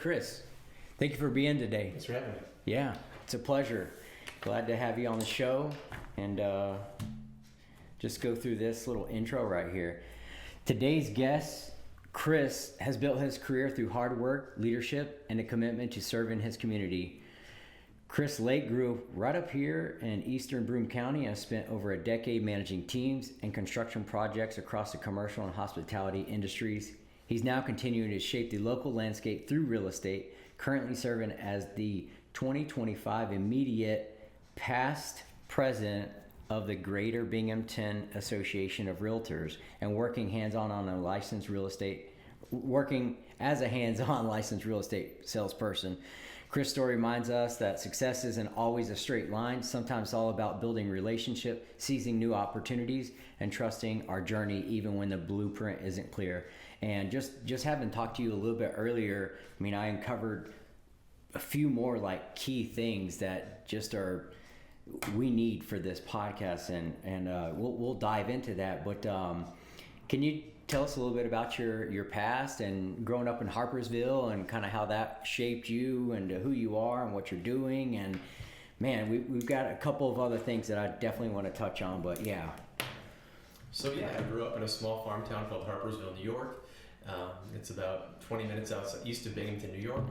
Chris, thank you for being today. Thanks for having me. Yeah, it's a pleasure. Glad to have you on the show, and just go through this little intro right here. Today's guest, Chris, has built his career through hard work, leadership, and a commitment to serving his community. Chris Lake grew right up here in eastern Broome County and has spent over a decade managing teams and construction projects across the commercial and hospitality industries. He's now continuing to shape the local landscape through real estate, currently serving as the 2025 immediate past president of the Greater Binghamton Association of Realtors and working as a licensed real estate salesperson. Chris' story reminds us that success isn't always a straight line. Sometimes it's all about building relationship, seizing new opportunities, and trusting our journey even when the blueprint isn't clear. And just having talked to you a little bit earlier, I mean, I uncovered a few more like key things that just we need for this podcast, and we'll dive into that. But can you tell us a little bit about your past and growing up in Harpersville and kind of how that shaped you and who you are and what you're doing? And man, we've got a couple of other things that I definitely want to touch on, but yeah. So yeah, I grew up in a small farm town called Harpersville, New York. It's about 20 minutes east of Binghamton, New York.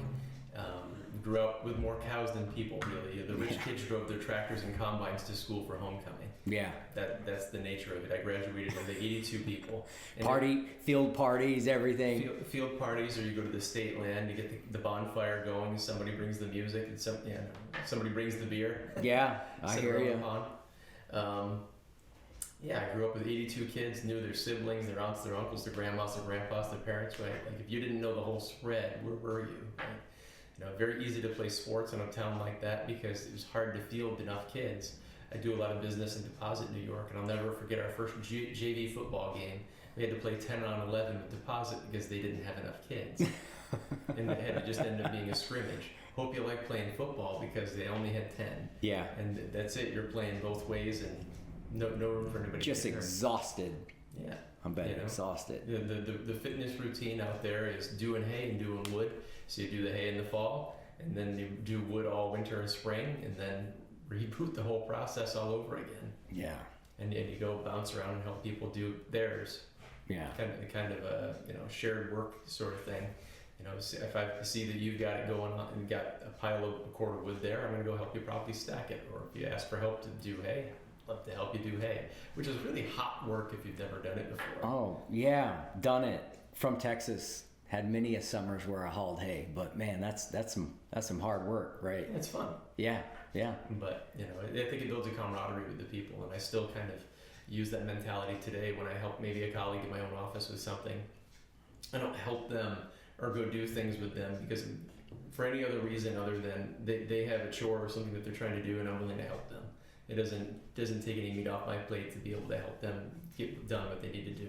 Grew up with more cows than people, really. The rich kids drove their tractors and combines to school for homecoming. Yeah. That's the nature of it. I graduated with 82 people. And field parties, everything. Field parties, or you go to the state land, you get the bonfire going, somebody brings the music, and somebody brings the beer. Yeah, I hear you. Yeah, I grew up with 82 kids, knew their siblings, their aunts, their uncles, their grandmas, their grandpas, their parents, right? Like, if you didn't know the whole spread, where were you, right? Very easy to play sports in a town like that because it was hard to field enough kids. I do a lot of business in Deposit, New York, and I'll never forget our first JV football game. We had to play 10 on 11 with Deposit because they didn't have enough kids. And it had to just end up being a scrimmage. Hope you like playing football because they only had 10. Yeah. And that's it. You're playing both ways and no room for anybody. Just exhausted. Yeah. I'm exhausted. The fitness routine out there is doing hay and doing wood. So you do the hay in the fall, and then you do wood all winter and spring, and then reboot the whole process all over again. Yeah. And you go bounce around and help people do theirs. Yeah. Kind of a shared work sort of thing. If I see that you've got it going on and got a pile of a cord of wood there, I'm going to go help you properly stack it. Or if you ask for help to do hay, I'd love to help you do hay, which is really hot work if you've never done it before. Oh yeah, done it. From Texas. Had many a summers where I hauled hay, but man, that's some hard work, right? It's fun. Yeah. But I think it builds a camaraderie with the people, and I still kind of use that mentality today when I help maybe a colleague in my own office with something. I don't help them or go do things with them because for any other reason other than they have a chore or something that they're trying to do, and I'm willing to help them. It doesn't take any meat off my plate to be able to help them get done what they need to do.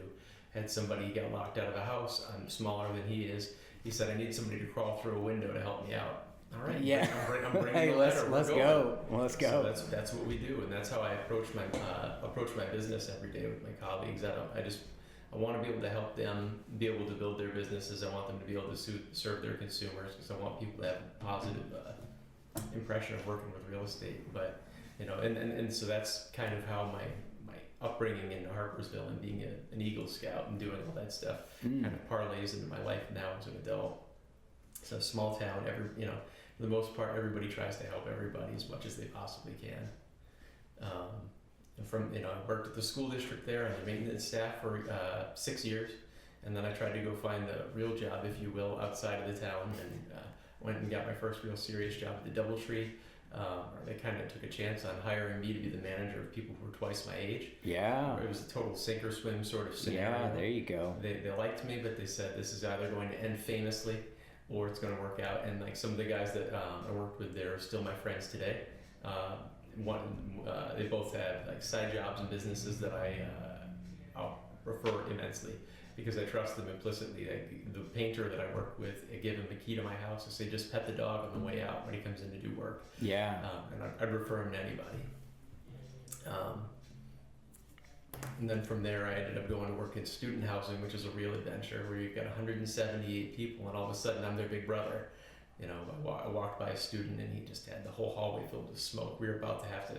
Had somebody got locked out of a house. I'm smaller than he is. He said, I need somebody to crawl through a window to help me out. All right. Yeah. I'm bringing hey, the let's go. Let's go. So that's what we do, and that's how I approach my business every day with my colleagues. I want to be able to help them be able to build their businesses. I want them to be able to serve their consumers because I want people to have a positive impression of working with real estate. But and so that's kind of how my upbringing in Harpersville and being an Eagle Scout and doing all that stuff kind of parlays into my life now as an adult. It's a small town. For the most part, everybody tries to help everybody as much as they possibly can. I worked at the school district there on the maintenance staff for 6 years, and then I tried to go find the real job, if you will, outside of the town, and went and got my first real serious job at the DoubleTree. They kind of took a chance on hiring me to be the manager of people who were twice my age. Yeah. It was a total sink or swim sort of scenario. Yeah, there you go. They liked me, but they said this is either going to end famously or it's going to work out. And like some of the guys that I worked with there are still my friends today. They both have like side jobs and businesses that I'll refer immensely because I trust them implicitly. Like the painter that I work with, I give him the key to my house and say, just pet the dog on the way out when he comes in to do work. Yeah. And I'd refer him to anybody. And then from there, I ended up going to work in student housing, which is a real adventure where you've got 178 people, and all of a sudden I'm their big brother. I walked by a student and he just had the whole hallway filled with smoke. We were about to have to,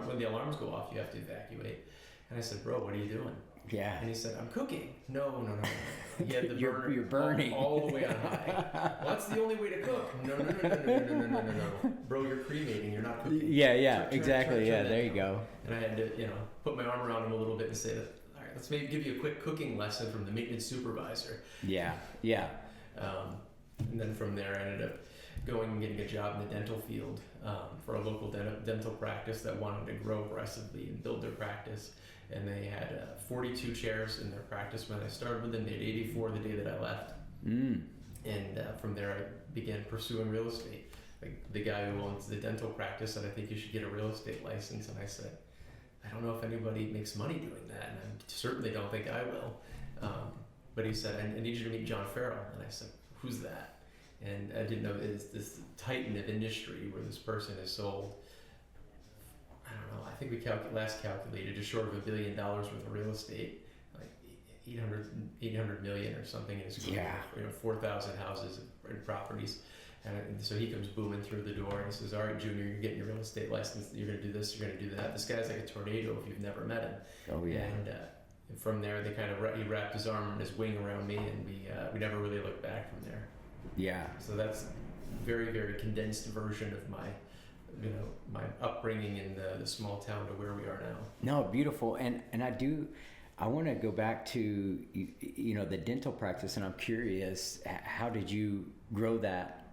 when the alarms go off, you have to evacuate. And I said, bro, what are you doing? Yeah. And he said, I'm cooking. No. He had the burner You're burning. all the way on high. Well, that's the only way to cook. No. Bro, you're cremating. You're not cooking. Yeah, exactly. Turn There that you down. go. And I had to, put my arm around him a little bit and say, all right, let's maybe give you a quick cooking lesson from the maintenance supervisor. Yeah. And then from there, I ended up going and getting a job in the dental field for a local dental practice that wanted to grow aggressively and build their practice. And they had 42 chairs in their practice when I started with them. They had 84 the day that I left. And from there, I began pursuing real estate. Like the guy who owns the dental practice said, I think you should get a real estate license. And I said, I don't know if anybody makes money doing that. And I certainly don't think I will. But he said, I need you to meet John Farrell. And I said, who's that? And I didn't know it's this titan of industry where this person has sold, I don't know, I think we last calculated just short of $1 billion worth of real estate, like 800 million or something in his career. 4,000 houses and properties. And so he comes booming through the door and he says, all right, Junior, you're getting your real estate license. You're going to do this, you're going to do that. This guy's like a tornado if you've never met him. Oh, yeah. And from there, they he wrapped his arm and his wing around me, and we never really looked back from there. Yeah. So that's a very, very condensed version of my my upbringing in the small town to where we are now. No, beautiful. And I want to go back to, the dental practice, and I'm curious, how did you grow that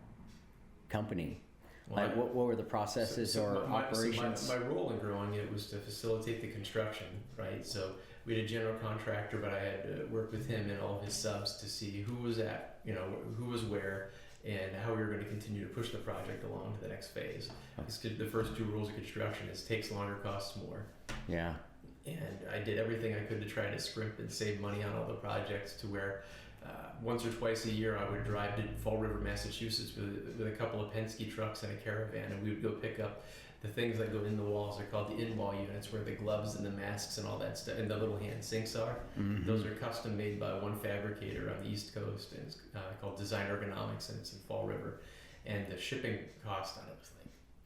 company? Well, what were the processes operations? My role in growing it was to facilitate the construction, right? So we had a general contractor, but I had to work with him and all of his subs to see who was who was where, and how we were going to continue to push the project along to the next phase. Because the first two rules of construction is takes longer, costs more. Yeah. And I did everything I could to try to scrimp and save money on all the projects to where once or twice a year I would drive to Fall River, Massachusetts with a couple of Penske trucks and a caravan, and we would go pick up the things that go in the walls. They're called the in-wall units, where the gloves and the masks and all that stuff and the little hand sinks are. Mm-hmm. Those are custom made by one fabricator on the East Coast, and it's called Design Ergonomics, and it's in Fall River. And the shipping cost on it was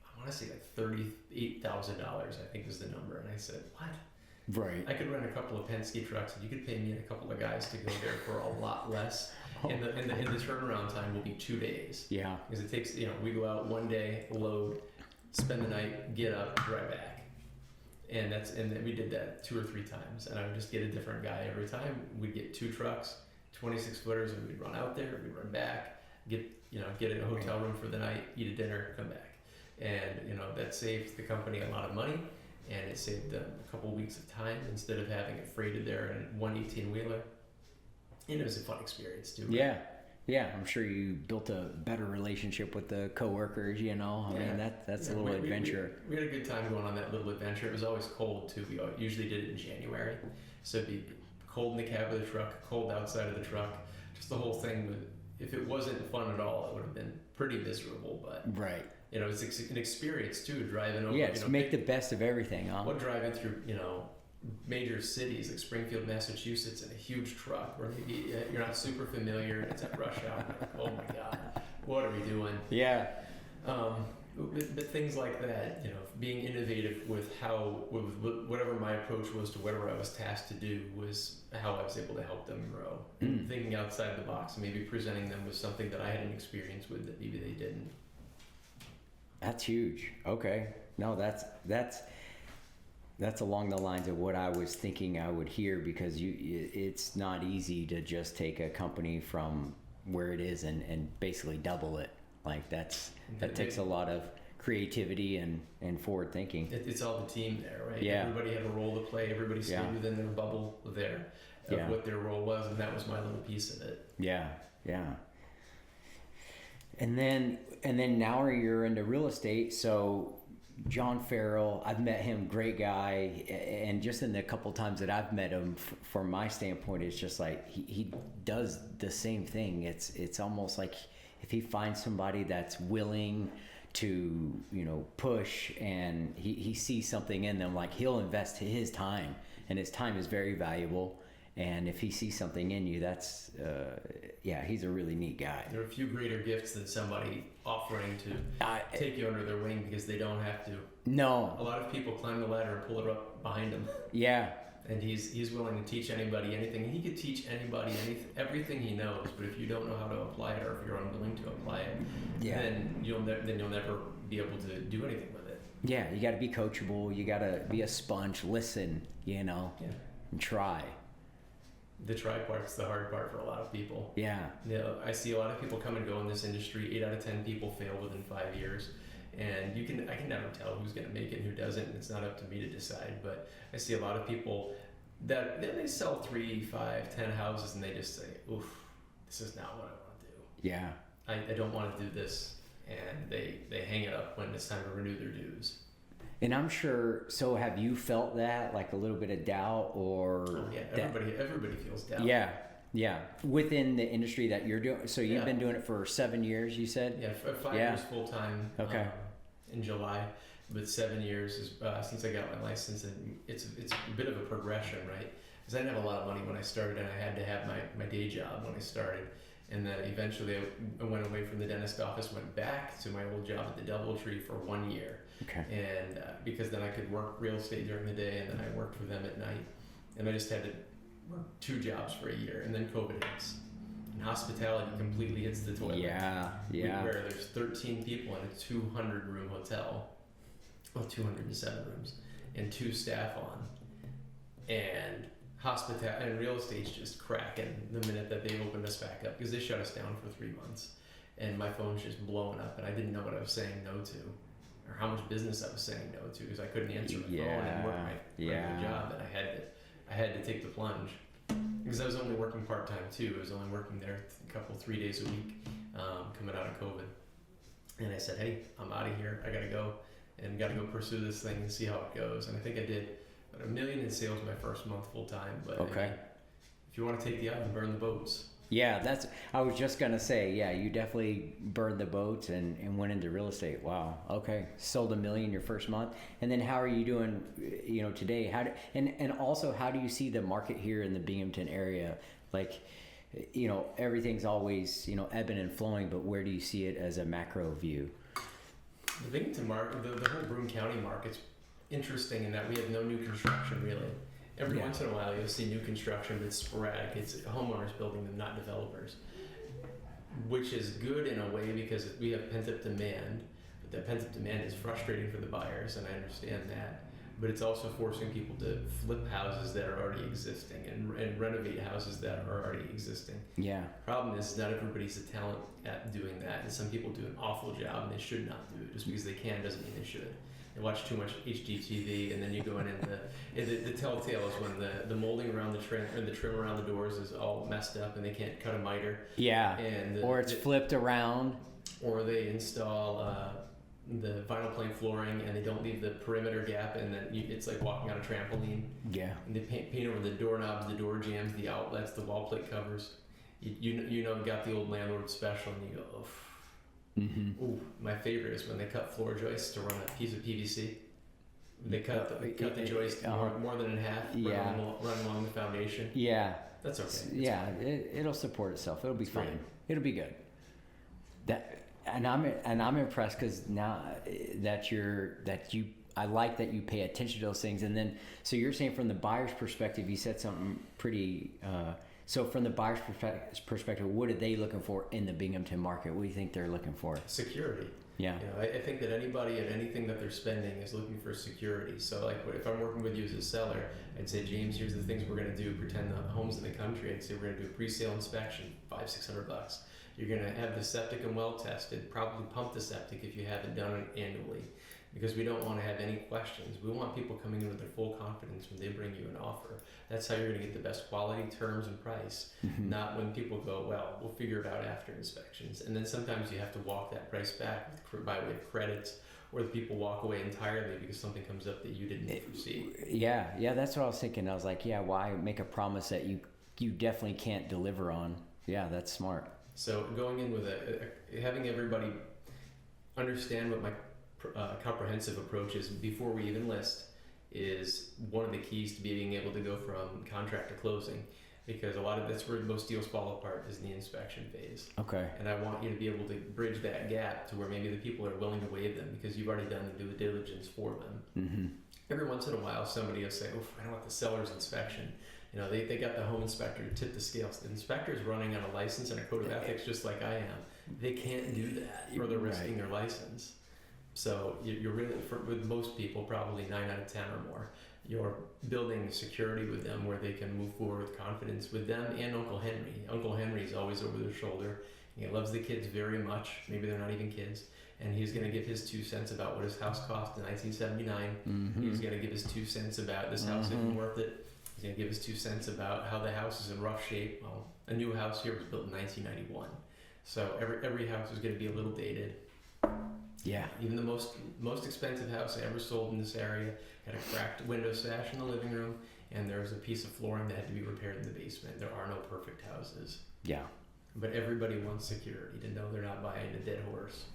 I want to say $38,000, I think was the number. And I said, what? Right. I could rent a couple of Penske trucks, and you could pay me and a couple of guys to go there for a lot less. And the turnaround time will be 2 days. Yeah. Because it takes, we go out one day, load, spend the night, get up, drive back. And then we did that 2 or 3 times. And I would just get a different guy every time. We'd get 2 trucks, 26 footers, and we'd run out there, we'd run back, get in a hotel room for the night, eat a dinner, come back. And, that saved the company a lot of money. And it saved them a couple weeks of time instead of having it freighted there in one 18-wheeler. And it was a fun experience too. Yeah. Yeah, I'm sure you built a better relationship with the coworkers, I mean, that's a little adventure. We had a good time going on that little adventure. It was always cold too. We usually did it in January. So it'd be cold in the cab of the truck, cold outside of the truck. Just the whole thing, if it wasn't fun at all, it would have been pretty miserable. But right. It's an experience too, driving over. Yeah, it's make the best of everything, huh? Well, driving through, major cities like Springfield, Massachusetts in a huge truck where maybe you're not super familiar and it's at rush hour. Like, oh my God, what are we doing? Yeah. But things like that, being innovative with whatever my approach was to whatever I was tasked to do was how I was able to help them grow. Thinking outside the box and maybe presenting them with something that I had an experience with that maybe they didn't. That's huge. Okay. No, that's along the lines of what I was thinking I would hear, because it's not easy to just take a company from where it is and basically double it. Like that takes a lot of creativity and forward thinking. It's all the team there, right? Yeah. Everybody had a role to play. Everybody stayed within their bubble there of what their role was, and that was my little piece of it. Yeah. Yeah. And then now you're into real estate. So John Farrell, I've met him, great guy, and just in the couple times that I've met him, from my standpoint, it's just like he does the same thing. It's almost like if he finds somebody that's willing to push, and he sees something in them, like he'll invest his time, and his time is very valuable. And if he sees something in you, that's, he's a really neat guy. There are a few greater gifts than somebody offering to take you under their wing because they don't have to. No. A lot of people climb the ladder and pull it up behind them. Yeah. And he's willing to teach anybody anything. He could teach anybody everything he knows, but if you don't know how to apply it, or if you're unwilling to apply it, then you'll never be able to do anything with it. Yeah, you got to be coachable. You got to be a sponge. Listen, and try. The try part's the hard part for a lot of people. Yeah. I see a lot of people come and go in this industry. 8 out of 10 people fail within 5 years. And I can never tell who's going to make it and who doesn't. And it's not up to me to decide. But I see a lot of people that they sell 3, 5, 10 houses and they just say, "Oof, this is not what I want to do. Yeah. I don't want to do this." And they hang it up when it's time to renew their dues. And I'm sure. So have you felt that, like a little bit of doubt, or? Oh, yeah, everybody feels doubt. Yeah. Yeah, within the industry that you're doing. So you've been doing it for 7 years, you said? Yeah, 5 years full time. Okay. In July, but 7 years is, since I got my license, and it's a bit of a progression, right? Because I didn't have a lot of money when I started, and I had to have my day job when I started, and then eventually I went away from the dentist office, went back to my old job at the DoubleTree for 1 year. Okay. And because then I could work real estate during the day, and then I worked for them at night, and I just had to work 2 jobs for a year, and then COVID hits. And hospitality completely hits the toilet. Yeah. Where there's 13 people in a 200-room hotel, 207 rooms, and 2 staff on, and hospitality and real estate's just cracking the minute that they opened us back up, because they shut us down for 3 months, and my phone's just blowing up, and I didn't know what I was saying no to, or how much business I was saying no to, because I couldn't answer my phone and work my regular job, and I had to take the plunge. Because I was only working part-time too. I was only working there 3 days a week, coming out of COVID. And I said, "Hey, I'm out of here. I gotta go pursue this thing and see how it goes." And I think I did about $1 million in sales my first month full-time. But okay. I mean, if you want to take the out and burn the boats. Yeah, I was just gonna say, you definitely burned the boats and went into real estate. Wow. Okay. Sold $1 million your first month. And then how are you doing, today? And also, how do you see the market here in the Binghamton area? Like, everything's always, ebbing and flowing, but where do you see it as a macro view? The Binghamton market, the whole Broome County market's interesting in that we have no new construction really. Every once in a while, you'll see new construction, but it's sporadic. It's homeowners building them, not developers. Which is good in a way because we have pent-up demand, but that pent-up demand is frustrating for the buyers, and I understand that. But it's also forcing people to flip houses that are already existing and renovate houses that are already existing. Yeah. Problem is, not everybody's a talent at doing that, and some people do an awful job, and they should not do it. Just because they can doesn't mean they should. They watch too much HGTV, and then you go in and the telltale is when the molding around the trim or the trim around the doors is all messed up and they can't cut a miter. Yeah. Or it's flipped around. Or they install the vinyl plank flooring and they don't leave the perimeter gap, and then it's like walking on a trampoline. Yeah. And they paint over the doorknobs, the door jambs, the outlets, the wall plate covers. You got the old landlord special, and you go, oh. Mm-hmm. Ooh, my favorite is when they cut floor joists to run a piece of PVC. They cut the joist more than in half, run along the foundation. Yeah, that's okay. It'll support itself. It'll be fine. Great. It'll be good. And I'm impressed because now I like that you pay attention to those things. And then, so you're saying from the buyer's perspective, you said something pretty. So from the buyer's perspective, what are they looking for in the Binghamton market? What do you think they're looking for? Security. Yeah. I think that anybody at anything that they're spending is looking for security. So like if I'm working with you as a seller, I'd say, James, here's the things we're going to do. Pretend the homes in the country. I'd say we're going to do a pre-sale inspection, $500-600. You're going to have the septic and well tested, probably pump the septic if you haven't done it annually. Because we don't want to have any questions. We want people coming in with their full confidence when they bring you an offer. That's how you're going to get the best quality, terms, and price. Mm-hmm. Not when people go, well, we'll figure it out after inspections. And then sometimes you have to walk that price back by way of credits, or the people walk away entirely because something comes up that you didn't foresee. Yeah, that's what I was thinking. I was like, why make a promise that you definitely can't deliver on? Yeah, that's smart. So going in with having everybody understand what my comprehensive approach is before we even list, is one of the keys to being able to go from contract to closing, because that's where most deals fall apart, is the inspection phase. Okay. And I want you to be able to bridge that gap to where maybe the people are willing to waive them because you've already done the due diligence for them. Mm-hmm. Every once in a while, somebody will say, "Oh, I don't want the seller's inspection." They got the home inspector to tip the scales. The inspector's running on a license and a code of ethics just like I am. They can't do that, or they're risking their license. So you're really, with most people, probably 9 out of 10 or more, you're building security with them where they can move forward with confidence with them and Uncle Henry. Uncle Henry's always over their shoulder. He loves the kids very much. Maybe they're not even kids. And he's going to give his 2 cents about what his house cost in 1979. Mm-hmm. He's going to give his 2 cents about this house isn't worth it. He's going to give his 2 cents about how the house is in rough shape. Well, a new house here was built in 1991. So every house is going to be a little dated. Yeah. Even the most expensive house I ever sold in this area had a cracked window sash in the living room, and there was a piece of flooring that had to be repaired in the basement. There are no perfect houses. Yeah. But everybody wants security to know they're not buying a dead horse.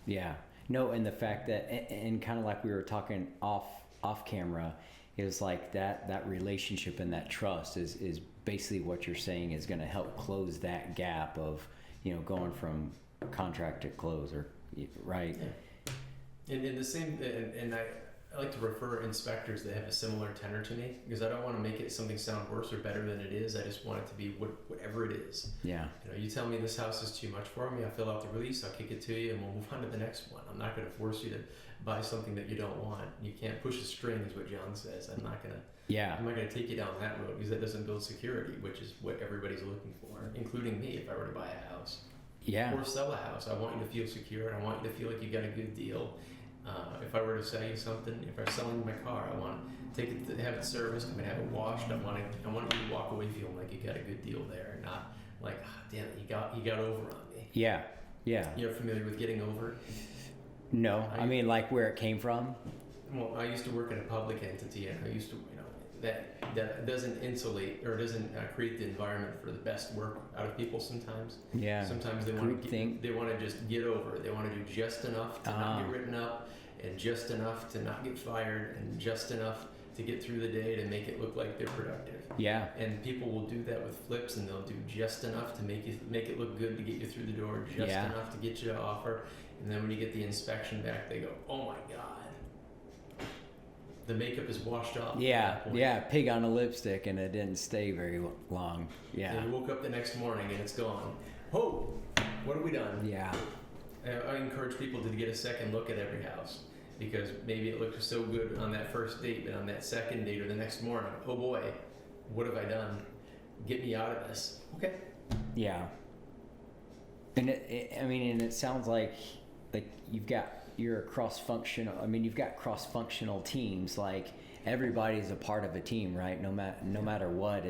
Yeah. No, and the fact that, and kind of like we were talking off camera, is like that relationship and that trust is basically what you're saying is going to help close that gap of, going from contract to close, or right. Yeah. And the same, and I like to refer inspectors that have a similar tenor to me, because I don't want to make it something sound worse or better than it is. I just want it to be whatever it is. Yeah. You tell me this house is too much for me, I'll fill out the release, I'll kick it to you, and we'll move on to the next one. I'm not going to force you to buy something that you don't want. You can't push a string, is what John says. I'm not going to take you down that road, because that doesn't build security, which is what everybody's looking for, including me if I were to buy a house. Yeah. Or sell a house. I want you to feel secure, and I want you to feel like you got a good deal. If I were to sell you something, if I was selling you my car, I want to take it to have it serviced. I'm gonna have it washed. I want you to walk away feeling like you got a good deal there, and not like, damn it, you got over on me. Yeah. Yeah. You're familiar with getting over? No, I mean like where it came from. Well, I used to work in a public entity, and I used to, that doesn't insulate or doesn't create the environment for the best work out of people sometimes. Yeah. Sometimes they want to just get over it. They want to do just enough to not get written up, and just enough to not get fired, and just enough to get through the day to make it look like they're productive. Yeah. And people will do that with flips, and they'll do just enough to make it look good to get you through the door, just enough to get you to offer. And then when you get the inspection back, they go, "Oh my God. The makeup is washed off." Yeah, pig on a lipstick, and it didn't stay very long. Yeah. And you woke up the next morning and it's gone. Oh, what have we done? Yeah. I encourage people to get a second look at every house, because maybe it looked so good on that first date, but on that second date or the next morning, oh boy, what have I done? Get me out of this. Okay. Yeah. And it sounds like you've got cross-functional teams. Like everybody's a part of a team, right? No matter what,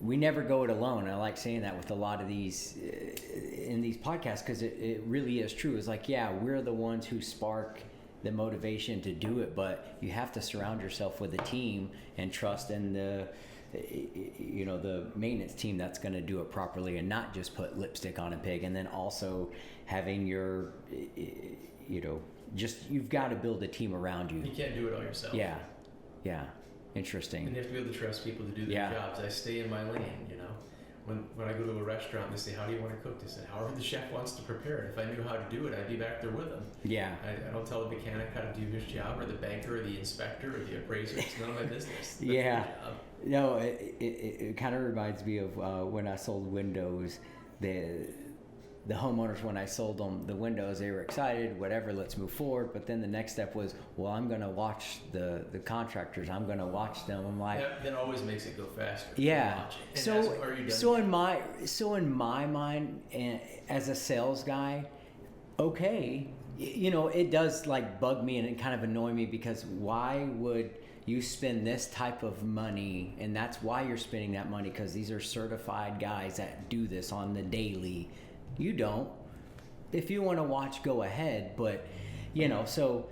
we never go it alone. I like saying that with a lot of these in these podcasts, because it really is true. It's like, yeah, we're the ones who spark the motivation to do it, but you have to surround yourself with a team and trust in the maintenance team that's going to do it properly, and not just put lipstick on a pig. And then also having your, you've got to build a team around you. You can't do it all yourself. Yeah. Interesting. And you have to be able to trust people to do their jobs. I stay in my lane, When I go to a restaurant, they say, "How do you want to cook?" They said, "However the chef wants to prepare it." If I knew how to do it, I'd be back there with them. Yeah. I don't tell the mechanic how to do his job, or the banker, or the inspector, or the appraiser. It's none of my business. That's Yeah. their job. No, it kind of reminds me of when I sold windows. The homeowners, when I sold them the windows, they were excited, whatever, let's move forward. But then the next step was, well, I'm going to watch the contractors. I'm going to watch them. I'm like, that always makes it go faster. Yeah. So in my mind, as a sales guy, okay, it does like bug me and it kind of annoy me, because why would you spend this type of money? And that's why you're spending that money, because these are certified guys that do this on the daily. You don't. If you want to watch, go ahead. But, so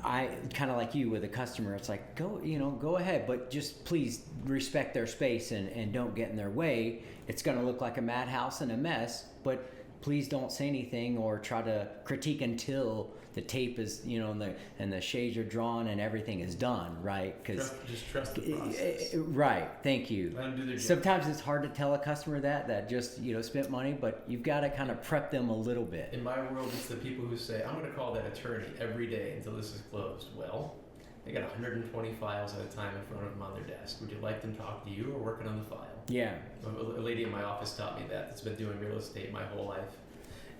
I kind of like you with a customer, it's like, go ahead, but just please respect their space and don't get in their way. It's going to look like a madhouse and a mess, but please don't say anything or try to critique until the tape is, and the shades are drawn and everything is done, right? Because just trust the process. Right. Thank you. Let them do their job. Sometimes it's hard to tell a customer that just spent money, but you've got to kind of prep them a little bit. In my world, it's the people who say, I'm going to call that attorney every day until this is closed. Well, they got 120 files at a time in front of them on their desk. Would you like them to talk to you or working on the file? Yeah. A lady in my office taught me that's been doing real estate my whole life.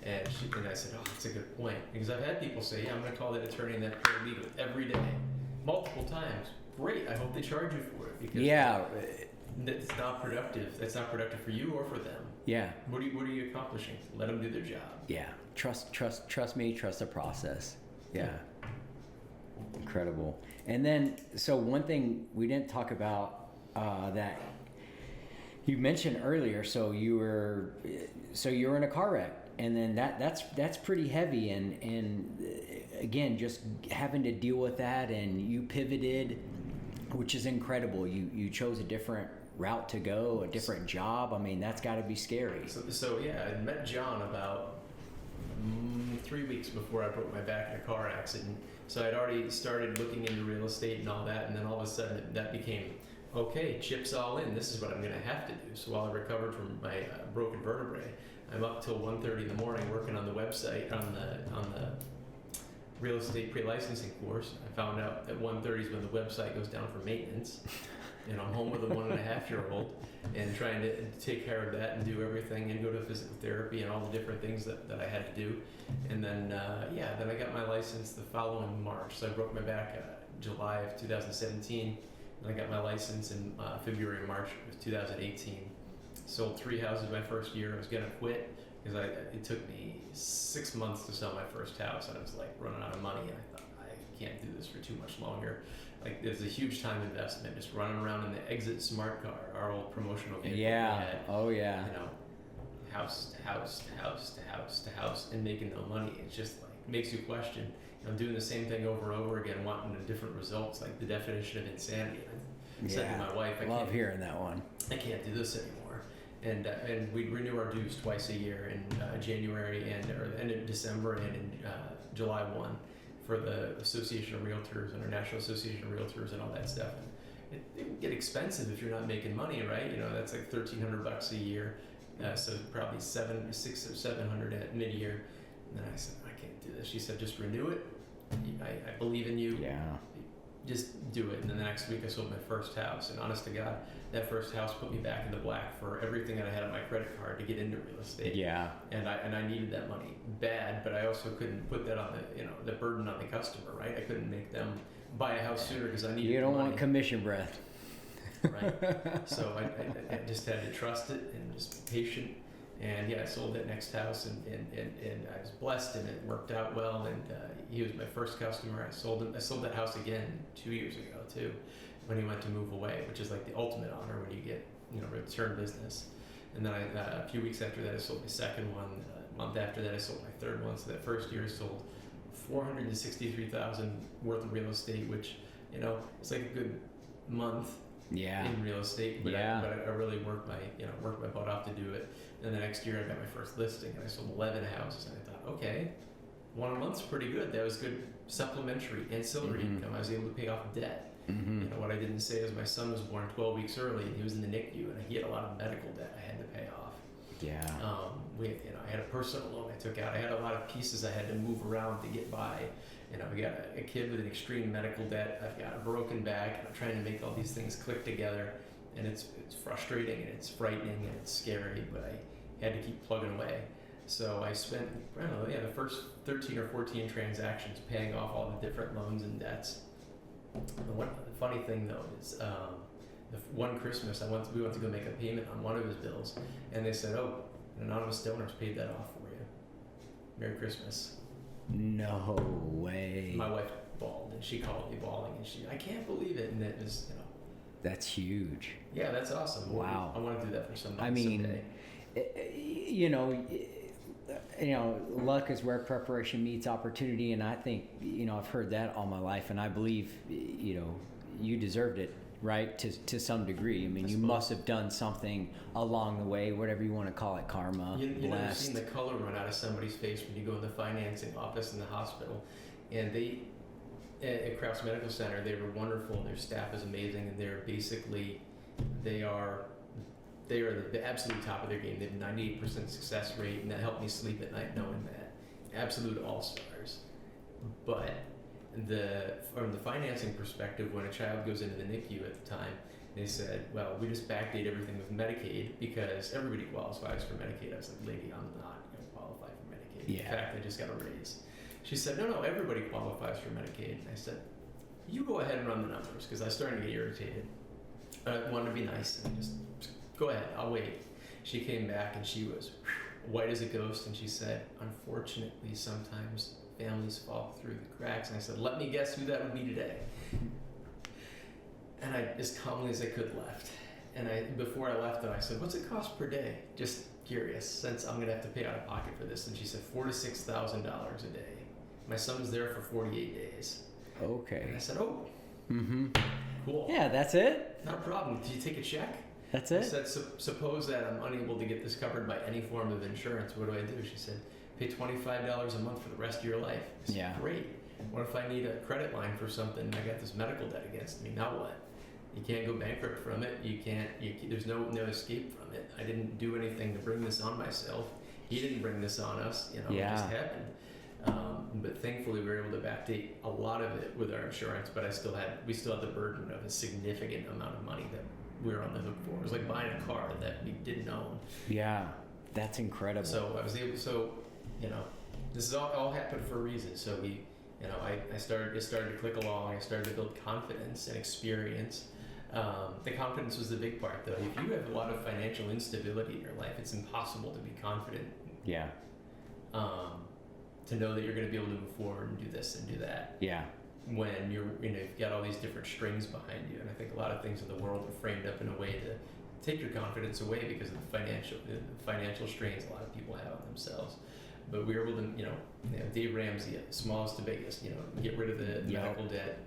And I said, oh, that's a good point. Because I've had people say, yeah, I'm going to call that attorney and that paralegal every day, multiple times. Great. I hope they charge you for it. Because it's not productive. That's not productive for you or for them. Yeah. What are you accomplishing? Let them do their job. Yeah. Trust me, trust the process. Yeah. Incredible. And then, so one thing we didn't talk about that you mentioned earlier, so you were in a car wreck. And then that's pretty heavy, and again, just having to deal with that, and you pivoted, which is incredible. You chose a different route to go, a different job. I mean, that's got to be scary. So yeah, I met John about 3 weeks before I broke my back in a car accident. So I'd already started looking into real estate and all that, and then all of a sudden that became, okay, chips all in. This is what I'm going to have to do. So while I recovered from my broken vertebrae, I'm up till 1:30 in the morning working on the website on the real estate pre-licensing course. I found out at 1:30 is when the website goes down for maintenance. And I'm home with a 1.5-year-old and trying to take care of that and do everything and go to physical therapy and all the different things that I had to do. And then, then I got my license the following March. So I broke my back July of 2017. And I got my license in February and March of 2018. Sold 3 houses my first year. I was gonna quit because it took me 6 months to sell my first house. I was like running out of money, and I thought I can't do this for too much longer. Like there's a huge time investment just running around in the Exit Smart Car, our old promotional vehicle. Yeah. We had, oh yeah. House to house to house to house to house, and making no money. It's just like makes you question. Doing the same thing over and over again, wanting different results, like the definition of insanity. I said to my wife, I love hearing that one. I can't do this anymore. And we'd renew our dues twice a year in January or end of December and in July 1 for the Association of Realtors, International Association of Realtors, and all that stuff. And it would get expensive if you're not making money, right? That's like $1,300 a year, so probably $600 or $700 at mid-year. And then I said, I can't do this. She said, just renew it. I believe in you. Yeah. Just do it. And then the next week I sold my first house, and honest to God, that first house put me back in the black for everything that I had on my credit card to get into real estate. Yeah. And I needed that money bad, but I also couldn't put that on the burden on the customer, right? I couldn't make them buy a house sooner because I needed. You don't money. want commission breath. Right. So I just had to trust it and just be patient. And I sold that next house, and I was blessed, and it worked out well. And he was my first customer. I sold that house again 2 years ago too, when he went to move away, which is like the ultimate honor when you get return business. And then a few weeks after that, I sold my second one. A month after that, I sold my third one. So that first year, I sold $463,000 worth of real estate, which it's like a good month. Yeah. In real estate, but I really worked my butt off to do it. And the next year I got my first listing, and I sold 11 houses, and I thought, okay, 1 a month's pretty good. That was good supplementary ancillary income. I was able to pay off debt. Mm-hmm. What I didn't say is my son was born 12 weeks early, and he was in the NICU, and he had a lot of medical debt I had to pay off. Yeah. I had a personal loan I took out. I had a lot of pieces I had to move around to get by. We got a kid with an extreme medical debt. I've got a broken back, and I'm trying to make all these things click together. And it's frustrating, and it's frightening, and it's scary, but I had to keep plugging away. So I spent, the first 13 or 14 transactions paying off all the different loans and debts. The funny thing, though, is the one Christmas, we went to go make a payment on one of his bills, and they said, oh, an anonymous donor's paid that off for you. Merry Christmas. No way. My wife bawled, and she called me bawling, and I can't believe it, and it was, That's huge. Yeah, that's awesome. Wow. I want to do that for somebody. I mean, someday. Luck is where preparation meets opportunity, and I think, I've heard that all my life, and I believe, you deserved it right? To some degree. I mean, you suppose. must have done something along the way, whatever you want to call it, karma, You never blessed. seen the color run out of somebody's face when you go in the financing office in the hospital. And they, at Kraus Medical Center, they were wonderful. Their staff is amazing, and they're basically, they are the absolute top of their game. They have 98% success rate, and that helped me sleep at night knowing that. Absolute all-stars. But from the financing perspective, when a child goes into the NICU at the time, they said, well, we just backdate everything with Medicaid because everybody qualifies for Medicaid. I was like, lady, I'm not going to qualify for Medicaid. Yeah. In fact, I just got a raise. She said, no, everybody qualifies for Medicaid. And I said, you go ahead and run the numbers, because I was starting to get irritated. I wanted to be nice and just go ahead, I'll wait. She came back and she was white as a ghost, and she said, unfortunately, sometimes families fall through the cracks. And I said, let me guess who that would be today. And I, as calmly as I could, left. And before I left, though, I said, what's it cost per day? Just curious, since I'm gonna have to pay out of pocket for this. And she said, $4,000 to $6,000 a day. My son's there for 48 days. Okay. And I said, oh, cool. Yeah, that's it? No problem. Did you take a check? That's I it? said, suppose that I'm unable to get this covered by any form of insurance. What do I do? She said, pay $25 a month for the rest of your life. I said, Yeah. Great. What if I need a credit line for something and I got this medical debt against me? Now what? You can't go bankrupt from it. There's no escape from it. I didn't do anything to bring this on myself. He didn't bring this on us. It just happened. But thankfully we were able to backdate a lot of it with our insurance, but we still had the burden of a significant amount of money that we were on the hook for. It was like buying a car that we didn't own. Yeah, that's incredible. So I was able, this is all happened for a reason. So it started to click along. I started to build confidence and experience. The confidence was the big part, though. If you have a lot of financial instability in your life, it's impossible to be confident. Yeah. To know that you're going to be able to move forward and do this and do that. Yeah. When you've got all these different strings behind you, and I think a lot of things in the world are framed up in a way to take your confidence away because of the financial strains a lot of people have on themselves. But we were able to, Dave Ramsey, smallest to biggest, get rid of the medical debt,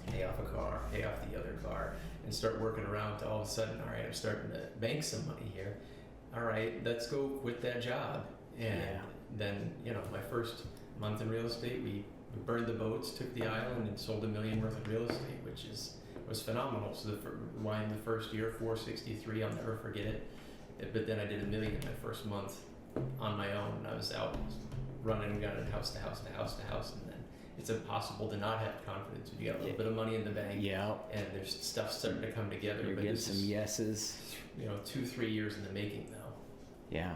pay off a car, pay off the other car, and start working around to all of a sudden, all right, I'm starting to bank some money here. All right, let's go quit that job. And then, my first month in real estate, we burned the boats, took the island, and sold $1 million worth of real estate, which was phenomenal. So the first year, 463, I'll never forget it. But then I did $1 million in my first month on my own, and I was out running and gunning house to house to house to house, and then it's impossible to not have confidence when you got a little bit of money in the bank. Yeah. And there's stuff starting to come together. You're getting some yeses. 2-3 years in the making, though. Yeah.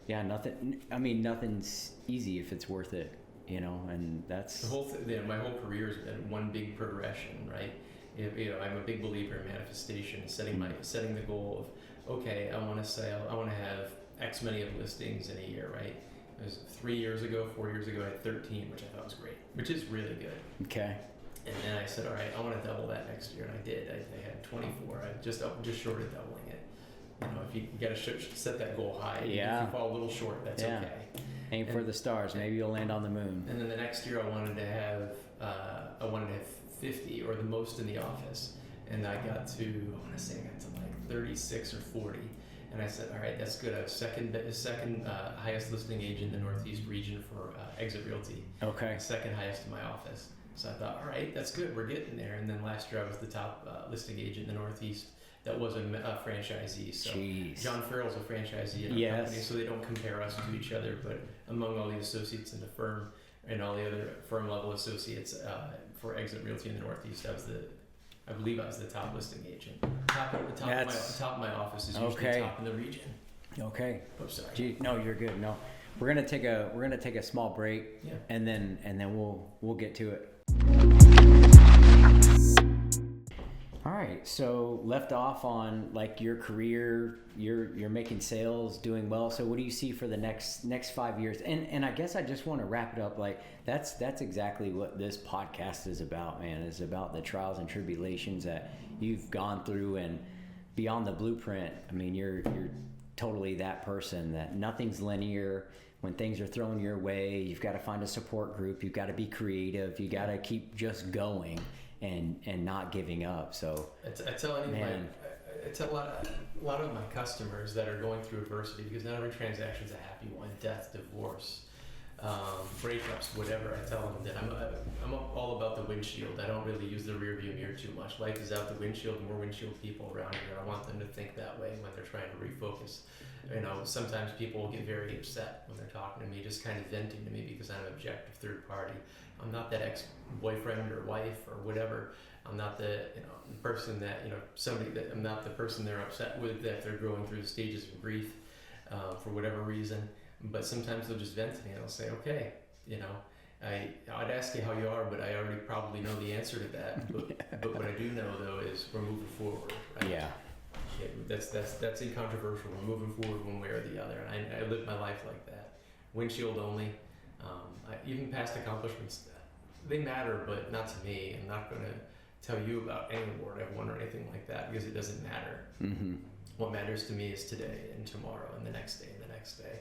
Yeah, nothing's easy if it's worth it, and that's... The whole my whole career has been one big progression, right? I'm a big believer in manifestation, setting the goal of, okay, I want to have X many of listings in a year, right? It was 4 years ago, I had 13, which I thought was great, which is really good. Okay. And then I said, all right, I want to double that next year, and I did. I had 24. I just short of doubling it. If you got to set that goal high, if you fall a little short, that's okay. Aim for the stars. Maybe you'll land on the moon. And then the next year, I wanted to have 50 or the most in the office, and I got to like 36 or 40. And I said, all right, that's good. I was second highest listing agent in the Northeast region for Exit Realty. Okay. Second highest in my office. So I thought, all right, that's good. We're getting there. And then last year, I was the top listing agent in the Northeast. That was a franchisee. So Jeez. John Farrell's a franchisee in our company, so they don't compare us to each other. But among all the associates in the firm and all the other firm level associates for Exit Realty in the Northeast, I believe I was the top listing agent. Top of my office is usually top in the region. Okay. Oh, sorry. Gee, no, you're good. No, we're gonna take a small break, and then we'll get to it. All right, so left off on like your career, you're making sales, doing well. So what do you see for the next 5 years? And I guess I just want to wrap it up. Like that's exactly what this podcast is about, man. It's about the trials and tribulations that you've gone through, and beyond the blueprint. I mean, you're totally that person that nothing's linear. When things are thrown your way, you've got to find a support group. You've got to be creative. You got to keep just going. and not giving up. So I tell any of man, I tell a lot of my customers that are going through adversity, because not every transaction is a happy one, death, divorce, breakups, whatever. I tell them that I'm all about the windshield. I don't really use the rear view mirror too much. Life is out the windshield, more windshield people around here. I want them to think that way when they're trying to refocus. You know, sometimes people will get very upset when they're talking to me, just kind of venting to me because I'm an objective third party. I'm not that ex-boyfriend or wife or whatever. I'm not the person that I'm not the person they're upset with, that they're going through the stages of grief for whatever reason. But sometimes they'll just vent to me and I'll say, okay, I'd ask you how you are, but I already probably know the answer to that. But what I do know though is we're moving forward, right? yeah. That's incontroversial. We're moving forward one way or the other, and I live my life like that. Windshield only. Even past accomplishments, they matter, but not to me. I'm not going to tell you about any award I've won or anything like that because it doesn't matter. Mm-hmm. What matters to me is today and tomorrow and the next day and the next day.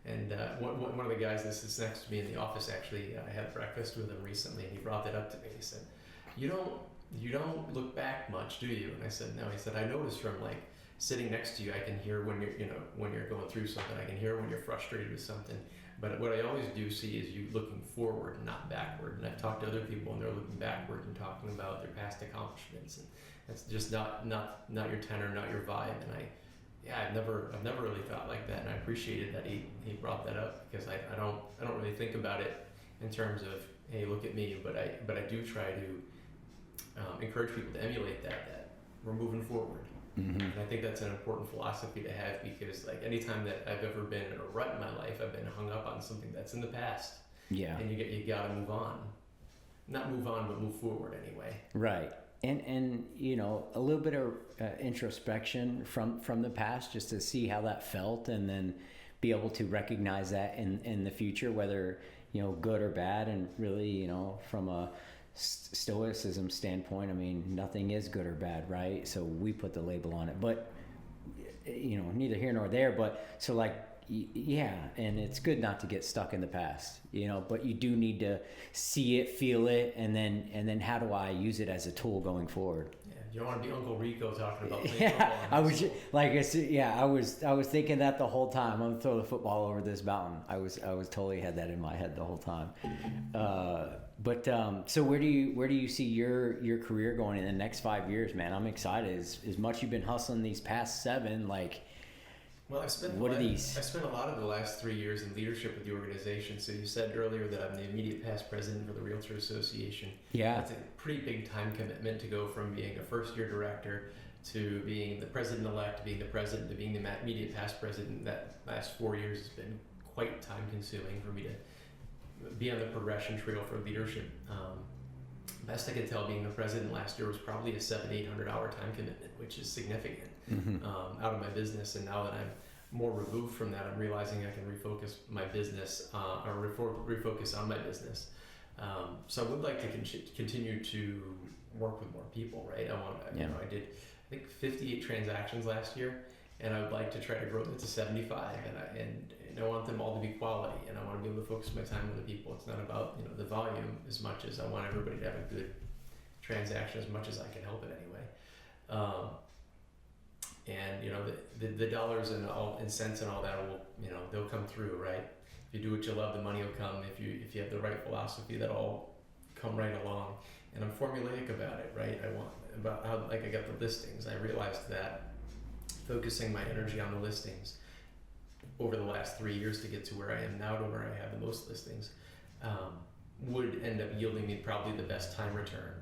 And one of the guys that sits next to me in the office, actually, I had breakfast with him recently, and he brought that up to me. He said, "You don't look back much, do you?" And I said, "No." He said, "I noticed from like sitting next to you, I can hear when you're going through something. I can hear when you're frustrated with something. But what I always do see is you looking forward, not backward." And I've talked to other people, and they're looking backward and talking about their past accomplishments, and that's just not your tenor, not your vibe. And I've never really thought like that, and I appreciated that he brought that up, because I don't really think about it in terms of, hey, look at me, but I do try to encourage people to emulate that we're moving forward. Mm-hmm. And I think that's an important philosophy to have, because like anytime that I've ever been in a rut in my life, I've been hung up on something that's in the past. Yeah. And you gotta move on. Not move on, but move forward anyway. Right. And a little bit of introspection from the past, just to see how that felt, and then be able to recognize that in the future, whether good or bad. And really, from a stoicism standpoint, I mean, nothing is good or bad, right? So we put the label on it, but neither here nor there. But so like, yeah, and it's good not to get stuck in the past, but you do need to see it, feel it, and then how do I use it as a tool going forward? Yeah, you don't want to be Uncle Rico talking about playing yeah, football. I was like, I was thinking that the whole time. I'm gonna throw the football over this mountain. I was totally had that in my head the whole time. So where do you see your career going in the next 5 years, man? I'm excited. As much you've been hustling these past 7, like. Well, I spent a lot of the last 3 years in leadership with the organization. So you said earlier that I'm the immediate past president for the Realtor Association. Yeah. That's a pretty big time commitment to go from being a first-year director to being the president-elect, being the president, to being the immediate past president. That last 4 years has been quite time-consuming for me to be on the progression trail for leadership. Best I could tell, being the president last year was probably a 700-800 hour time commitment, which is significant. Mm-hmm. Out of my business. And now that I'm more removed from that, I'm realizing I can refocus my business or refocus on my business. So I would like to continue to work with more people, right? I did I think 58 transactions last year, and I would like to try to grow that to 75, and I want them all to be quality, and I want to be able to focus my time on the people. It's not about the volume as much as I want everybody to have a good transaction as much as I can help it anyway. And the dollars and cents and all that will they'll come through, right? If you do what you love, the money will come. If you have the right philosophy, that'll all come right along. And I'm formulaic about it, right? About how I got the listings. I realized that focusing my energy on the listings over the last 3 years to get to where I am now, to where I have the most listings, would end up yielding me probably the best time return,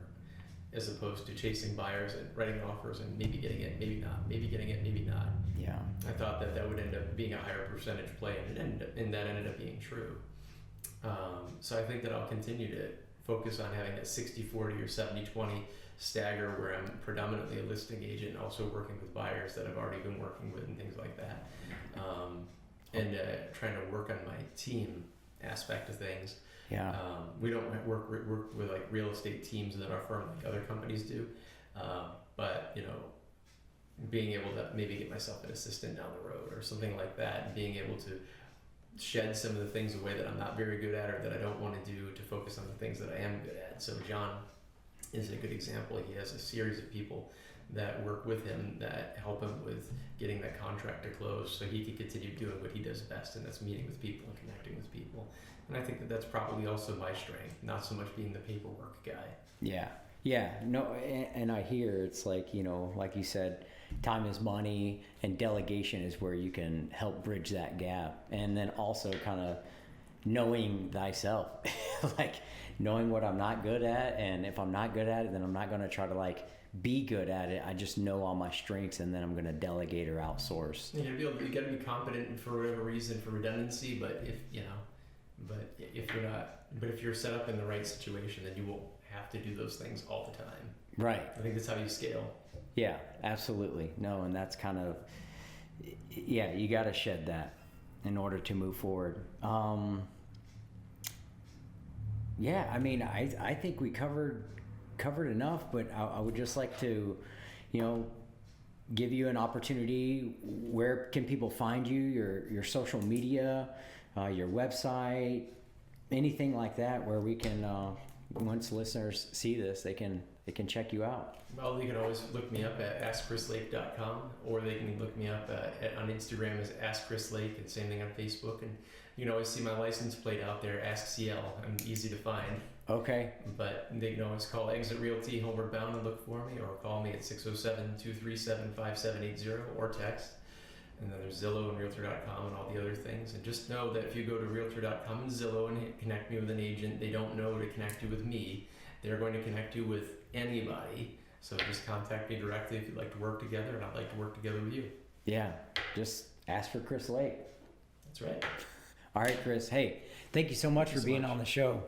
as opposed to chasing buyers and writing offers and maybe getting it, maybe not, maybe getting it, maybe not. Yeah. I thought that would end up being a higher percentage play, and that ended up being true. So I think that I'll continue to focus on having that 60-40 or 70-20 stagger, where I'm predominantly a listing agent and also working with buyers that I've already been working with and things like that. And trying to work on my team aspect of things. Yeah. We don't work with like real estate teams in our firm like other companies do, but being able to maybe get myself an assistant down the road or something like that, and being able to shed some of the things away that I'm not very good at or that I don't want to do, to focus on the things that I am good at. So John is a good example. He has a series of people that work with him that help him with getting that contract to close so he can continue doing what he does best, and that's meeting with people and connecting with people. And I think that that's probably also my strength, not so much being the paperwork guy. Yeah, no, and I hear it's like, you know, like you said, time is money, and delegation is where you can help bridge that gap. And then also kind of knowing thyself, like knowing what I'm not good at, and if I'm not good at it, then I'm not going to try to like be good at it. I just know all my strengths, and then I'm going to delegate or outsource. You got to be competent for whatever reason, for redundancy. But if you're set up in the right situation, then you won't have to do those things all the time. Right. I think that's how you scale. Yeah, absolutely. No, and that's kind of, yeah, you got to shed that in order to move forward. Yeah, I mean, I think we covered enough, but I would just like to, you know, give you an opportunity. Where can people find you? Your social media, your website, anything like that, where we can, once listeners see this, they can check you out. Well, you can always look me up at askchrislake.com, or they can look me up on Instagram as askchrislake, and same thing on Facebook. And you can always see my license plate out there, AskCL. I'm easy to find. Okay. But they can always call Exit Realty Homeward Bound and look for me, or call me at 607-237-5780, or text. And then there's Zillow and Realtor.com and all the other things. And just know that if you go to Realtor.com and Zillow and connect me with an agent, they don't know to connect you with me. They're going to connect you with anybody. So just contact me directly if you'd like to work together, and I'd like to work together with you. Yeah, just ask for Chris Lake. That's right. All right, Chris. Hey, thank you so much for being on the show.